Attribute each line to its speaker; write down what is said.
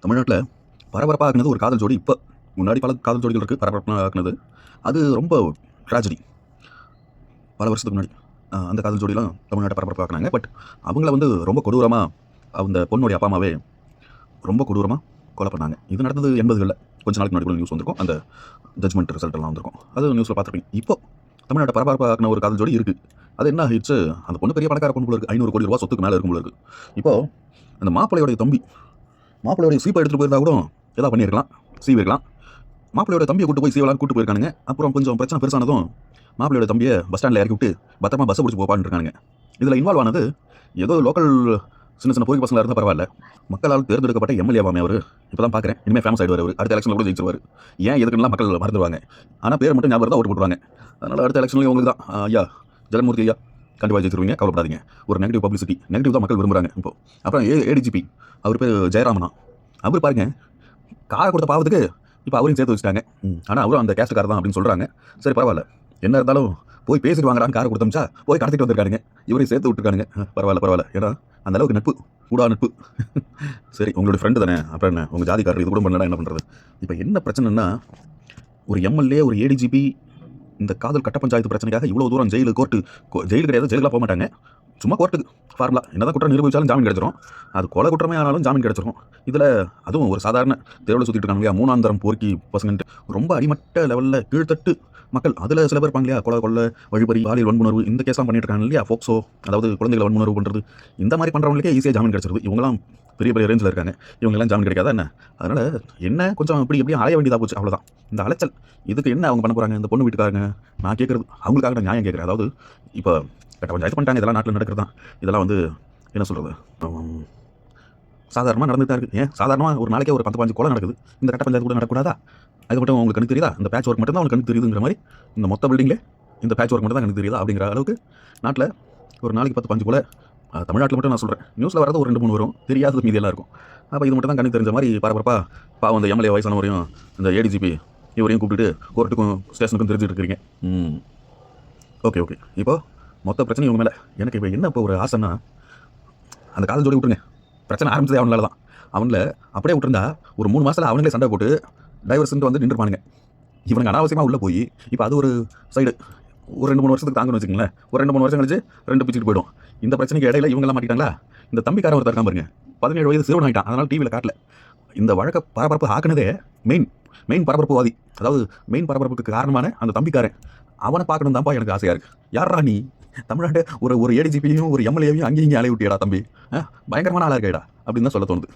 Speaker 1: தமிழ்நாட்டில் பரபரப்பாக ஆக்குனது ஒரு காதல் ஜோடி. இப்போ முன்னாடி பல காதல் ஜோடிகள் இருக்குது, பரபரப்பாக ஆக்குனது அது ரொம்ப ட்ராஜடி. பல வருஷத்துக்கு முன்னாடி அந்த காதல் ஜோடிலாம் தமிழ்நாட்டை பரபரப்பாக ஆக்குனாங்க. பட் அவங்கள வந்து ரொம்ப கொடூரமாக அந்த பொண்ணுடைய அப்பா அம்மாவே ரொம்ப கொடூரமாக கொலை பண்ணாங்க. இது நடந்தது 80களில். கொஞ்ச நாளைக்கு முன்னாடி நியூஸ் வந்திருக்கும். அந்த ஜட்மெண்ட் ரிசல்ட் எல்லாம் வந்திருக்கும். அது நியூஸில் பார்த்துருப்பீங்க. இப்போ தமிழ்நாட்டை பரபரப்பாக ஆக்கின ஒரு காதல் ஜோடி இருக்குது. அது என்ன ஆகிடுச்சு, அந்த பொண்ணு பெரிய பணக்கார பொண்ணு போல இருக்குது. 500 கோடி ரூபா சொத்துக்கு மேலே இருக்கும் போல இருக்குது. இப்போது அந்த மாப்பிள்ளையோடைய தம்பி, மாப்பிள்ளையோடைய சீப்பை எடுத்துகிட்டு போயிருந்தா கூட ஏதாவது பண்ணியிருக்கலாம், சீவிருக்கலாம். மாப்பிள்ளையோட தம்பியை கூட்டு போய் சீவலான்னு கூட்டு போயிருக்கானுங்க. அப்புறம் கொஞ்சம் பிரச்சனை பெருசானதும் மாப்பிள்ளையோட தம்பியை பஸ் ஸ்டாண்டில் இறக்கி விட்டு பத்திரமா பஸ்ஸை பிடிச்சி போப்பான்னு இருக்கானுங்க. இதில் இன்வால்வ் ஆனது ஏதோ லோக்கல் சின்ன சின்ன பொறுப்பு பசங்களாக இருந்தால் பரவாயில்ல, மக்களால் தேர்ந்தெடுக்கப்பட்ட எம்எல்ஏவாமே அவர். இப்போ தான் பார்க்குறேன், இனிமேல் ஃபேமஸ் ஆகிடுவார் அவர். அடுத்த எலெக்ஷனில் கூட ஜெயிச்சிருவார். ஏன் எதுக்குலாம் மக்கள் மறந்துடுவாங்க. ஆனால் பேர் மட்டும் ஞாபகம் தான் ஓட்டு போட்டுருவாங்க. அதனால் அடுத்த எலெக்ஷன்லேயும் உங்களுக்கு தான் ஐயா ஜெகன்மூர்த்தி ஐயா கண்டிப்பாக ஜெயிச்சிருவீங்க, கவலைப்படாதீங்க. ஒரு நெகட்டிவ் பப்ளிசிட்டி, நெகட்டிவ் தான் மக்கள் விரும்புகிறாங்க. இப்போ அப்புறம் ஏடிஜிபி அவர் பேர் ஜெயராமனா. அவர் பாருங்க, காரை கொடுத்த பாவத்துக்கு இப்போ அவரையும் சேர்த்து வச்சுட்டாங்க. ஆனால் அவரும் அந்த கேஸ்ட் கார் தான் அப்படின்னு சொல்கிறாங்க. சரி பரவாயில்ல, என்ன இருந்தாலும் போய் பேசிட்டு வாங்கடான்னு காரை கொடுத்தோம்ச்சா போய் கடத்திட்டு வந்திருக்கானுங்க. இவரையும் சேர்த்து விட்டுருக்கானுங்க. பரவாயில்ல. ஏன்னா அந்த அளவுக்கு நட்பு, கூடா நட்பு. சரி, உங்களுடைய ஃப்ரெண்டு தானே, அப்புறம் என்ன உங்கள் ஜாதிக்காரர் இது கூட பண்ணலாம், என்ன பண்ணுறது. இப்போ என்ன பிரச்சனைன்னா, ஒரு எம்எல்ஏ ஒரு ஏடிஜிபி இந்த காதல் கட்ட பஞ்சாயத்து பிரச்சனைக்காக இவ்வளோ தூரம் ஜெயிலு, கோர்ட்டு, ஜெயிலு கிடையாது, ஜெயிலுக்குலாம் போக மாட்டாங்க. சும்மா கோர்ட்டுக்கு ஃபார்முலா, என்னதான் குற்றம் நிரூபித்தாலும் ஜாமீன் கிடச்சிரும். அது கொலை குற்றமே ஆனாலும் ஜாமீன் கிடச்சிரும். இதில் அதுவும் ஒரு சாதாரண தெருவில் சுற்றிட்டு இருக்காங்க இல்லையா, மூணாந்தரம் போர்க்கி பசங்கன்ட்டு ரொம்ப அடிமட்ட லெவலில் கீழ்த்தட்டு மக்கள். அதில் சில பேர் இருப்பாங்க இல்லையா, கொலை, வழிபறி, பாலியல் வன்புணர்வு, இந்த கேஸ்லாம் பண்ணிட்டு இருக்காங்க இல்லையா, ஃபோக்ஸோ, அதாவது குழந்தைகளை வன்புணர்வு பண்ணுறது. இந்த மாதிரி பண்ணுறவங்களுக்கே ஈஸியாக ஜாமீன் கிடச்சிருது. இவங்களாம் பெரிய பெரிய ரேஞ்சில் இருக்காங்க, இவங்கெல்லாம் ஜாமீன் கிடைக்காதா என்ன? அதனால் என்ன கொஞ்சம் இப்படி அலைய வேண்டியதாக போச்சு, அவ்வளோதான். இந்த அலைச்சல் இதுக்கு என்ன அவங்க பண்ண போகிறாங்க? இந்த பொண்ணு வீட்டுக்காரங்க, நான் கேட்குறது அவங்களுக்காக நான் நியாயம் கேட்குறேன். அதாவது இப்போ கட்ட பஞ்சாயத்து பண்ணிட்டாங்க, இதெல்லாம் நாட்டில் நடக்கிறது தான். இதெல்லாம் வந்து என்ன சொல்கிறது, சாதாரணமாக நடந்துட்டு தான் இருக்குது. ஏன் சாதாரணமாக ஒரு நாளைக்கே ஒரு 10-15 கொலை நடக்குது. இந்த கட்ட பஞ்சாயத்து கூட நடக்கூடாதா? அது மட்டும் உங்களுக்கு கணக்கு தெரியுதா? இந்த பேட்ச் ஒர்க் மட்டும் தான் உங்களுக்கு கணக்கு தெரியுதுங்கிற மாதிரி, இந்த மொத்த பில்டிங்லே இந்த பேட்ச் ஒர்க் மட்டும் தான் கணக்கு தெரியுதா அப்படிங்கிற அளவுக்கு நாட்டில் ஒரு நாளைக்கு 10-15 கொலை. தமிழ்நாட்டில் மட்டும் நான் சொல்கிறேன். நியூஸில் வரது ஒரு 2-3 வரும், தெரியாதது மீதியெல்லாம் இருக்கும். அப்போ இது மட்டும் தான் கணக்கு தெரிஞ்ச மாதிரி பரபரப்பாக பாவம் அந்த எம்எல்ஏ வயசானவரையும் இந்த ஏடிஜிபி இவரையும் கூப்பிட்டு கோர்ட்டுக்கும் ஸ்டேஷனுக்கும் தெரிஞ்சுட்டு இருக்கிறீங்க. ஓகே. இப்போ மொத்த பிரச்சனை இவங்க மேலே. எனக்கு இப்போ என்ன இப்போ ஒரு ஆசைன்னா, அந்த காதல் ஜோடி விட்டுருங்க, பிரச்சனை ஆரம்பிச்சதே அவனால தான். அவனில் அப்படியே விட்டுருந்தா ஒரு 3 மாதத்தில் அவங்களே சண்டை போட்டு டைவர்ஸ்ன்ட்டு வந்து நின்றுப்பானுங்க. இவனுங்க அனாவசியமாக உள்ளே போய் இப்போ அது ஒரு சைடு ஒரு 2-3 வருஷத்துக்கு தாங்கன்னு வச்சுக்கங்களேன். ஒரு 2-3 வருஷம் கழிச்சு 2 பிச்சுட்டு போயிடும். இந்த பிரச்சனைக்கு இடையில இவங்கெல்லாம் மாட்டிட்டாங்களா? இந்த தம்பிக்காரன் ஒருத்தர் இருக்கான் பாருங்க, 17 வயது சிறுவன் ஆகிட்டான். அதனால் டிவியில் காட்டல. இந்த வழக்கை பரபரப்பு ஆக்குனதே மெயின் பரபரப்புவாதி, அதாவது மெயின் பரபரப்புக்கு காரணமான அந்த தம்பிக்காரன். அவனை பார்க்கணும் தான்ப்பா எனக்கு ஆசையாக இருக்குது. யாரா நீ? தமிழ்நாட்டை ஒரு ஏடிஜிபியும் ஒரு எம்எல்ஏவையும் அங்கேயும் இங்கே அலைய விட்டியடா தம்பி, பயங்கரமான ஆளாக இருக்கேடா அப்படின்னு தான் சொல்ல தோணுது.